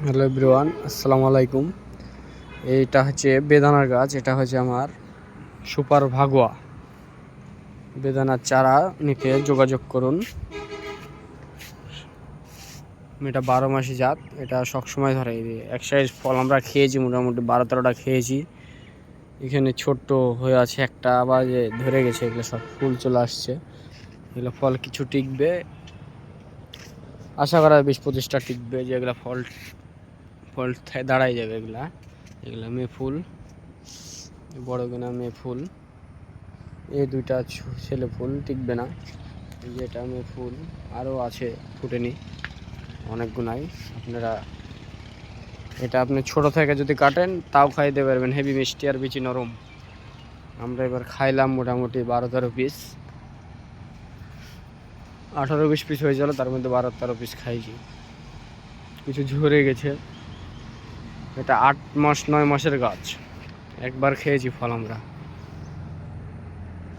Hello everyone, আসসালামু আলাইকুম। এইটা হচ্ছে বেদানার গাছ। এটা হচ্ছে আমার সুপার ভাগুয়া বেদানার চারা। নিতে যোগাযোগ করুন। এটা 12 মাসি জাত। এটা সবসময় ধরে। এক সাইজ ফল আমরা খেয়েছি, মোটামুটি 12-13টা খেয়েছি। এখানে ছোট্ট হয়ে আছে একটা, আবার যে ধরে গেছে। এগুলো সব ফুল চলে আসছে। এগুলো ফল কিছু টিকবে, আশা করা 20-25টা টিকবে। যেগুলো ফল ফল দাঁড়াই যাবে। এগুলা মেয়ে ফুল, বড় কিনা মেয়ে ফুল। এই দুইটা ছেলে ফুল টিকবে না। এই যে এটা মেয়ে ফুল, আরও আছে ফুটেনি অনেকগুলাই। আপনারা এটা আপনি ছোট থেকে যদি কাটেন তাও খাইতে পারবেন। হেভি মিষ্টি আর বিচি নরম। আমরা এবার খাইলাম মোটামুটি 12-13 পিস, 18-20 পিস হয়েছিল। তার মধ্যে 12-13 পিস খাইছি। কিছু ঝরে গেছে। এটা 8 মাস 9 মাসের গাছ। একবার খেয়েছি ফল আমরা।